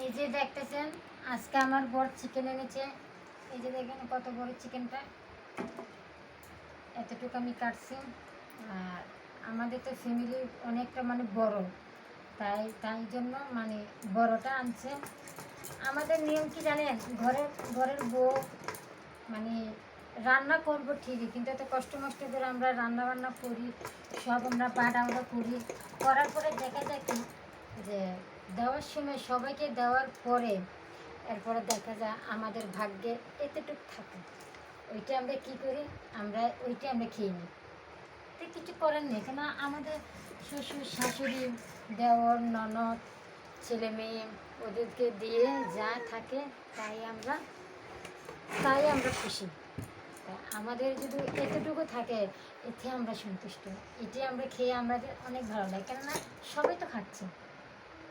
এই যে দেখতেছেন আজকে আমার বড় চিকেন এনেছে। এই যে দেখেন কত বড় চিকেনটা, এতটুকু আমি কাটছি। আর আমাদের তো ফ্যামিলি অনেকটা মানে বড়, তাই জন্য মানে বড়টা আনছে। আমাদের নিয়ম কি জানেন, ঘরের ঘরের বউ মানে রান্না করবো ঠিকই, কিন্তু এত কষ্ট মষ্ট করে আমরা রান্না বান্না করি, সব আমরা আমরা করি। করার পরে দেখা যায় কি যে দেওয়ার সময় সবাইকে দেওয়ার পরে এরপরে দেখা যায় আমাদের ভাগ্যে এতটুক থাকে, ওইটা আমরা কী করি, ওইটা আমরা খেয়ে নিই। তো কিছু করার নেই, কেন আমাদের শ্বশুর শাশুড়ি দেওর ননদ ছেলে মেয়ে ওদেরকে দিয়ে যা থাকে তাই আমরা খুশি। তা আমাদের যদি এতটুকু থাকে এতে আমরা সন্তুষ্ট, এটি আমরা খেয়ে আমাদের অনেক ভালো লাগে, কেননা সবাই তো খাচ্ছে।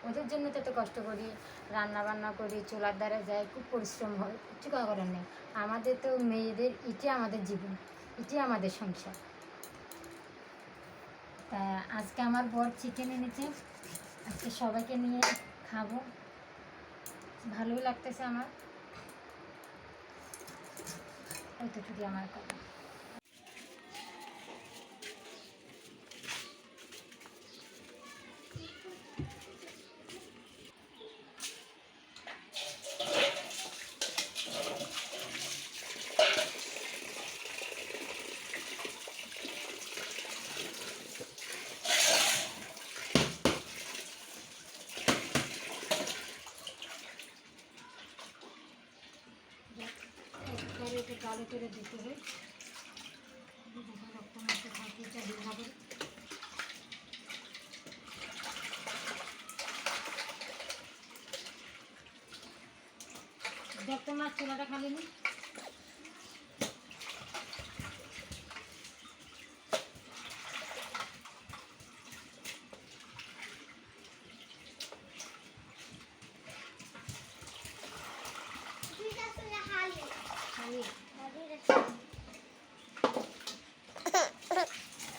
ওদের জন্য তো এত কষ্ট করি, রান্না বান্না করি, চুলার দ্বারা যাই, খুব পরিশ্রম হয়, কিছু করার নেই। আমাদের তো মেয়েদের এটি আমাদের জীবন, এটি আমাদের সংসার। তা আজকে আমার বর চিকেন এনেছে, আজকে সবাইকে নিয়ে খাবো, ভালোই লাগতেছে আমার। ওইটুকুই আমার কথা। একবারে এটা কালো করে দিতে হবে, রক্ত মাংস থাকে এটা দিয়ে হবে। দেখতে মাছ চুলাটা খালি নি,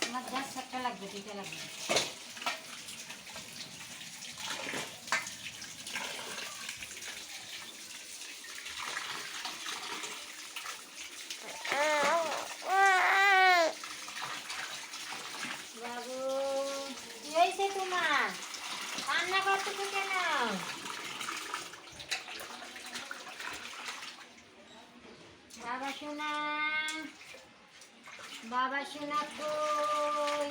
আমার গ্যাস একটা লাগবে, দুইটা লাগবে। বাবু কি হয়েছে তোমার, রান্না করতেছো কেন? বাবা সোনা, বাবা সোনা কই?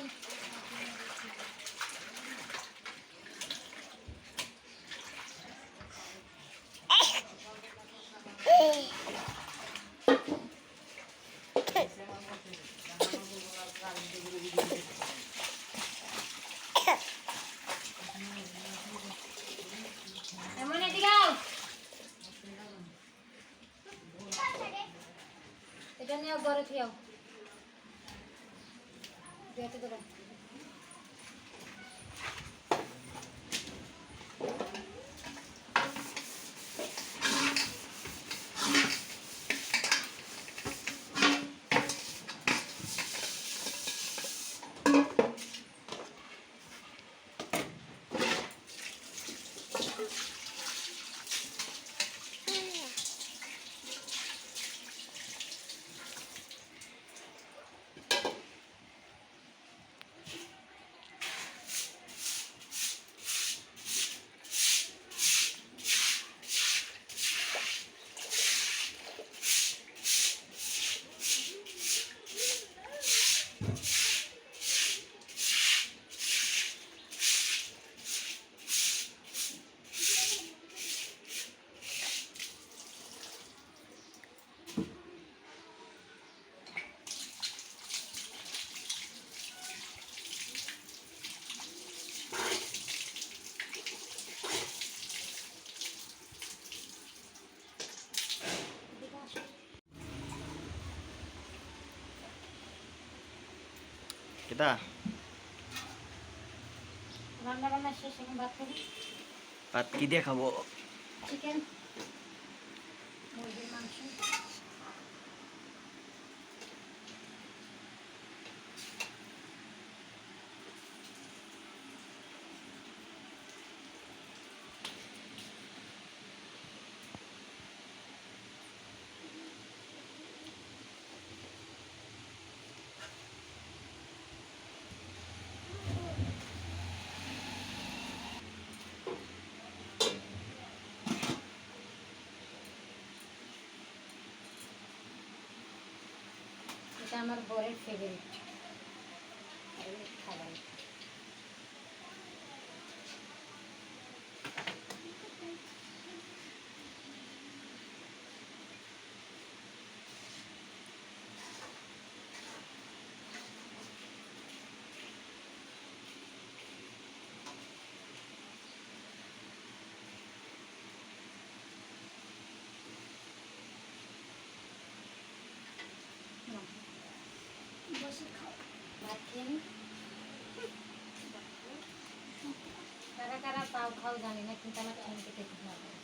এমন এদিকে আও, এটা নিয়ে ঘরে খেয়াও যেতে করে। kita রান্না বান্না শেষ, এখন ভাত করি। ভাত কি দিয়ে খাবো? চিকেন, মুরগির মাংস। আমার বরের ফেভারিট খাবার। বসে খাও। ভাত খেয়ে নি। কারা কারা পাও খাও জানি না, কিন্তু আমার ঠ্যাং কেটে খেতে হবে।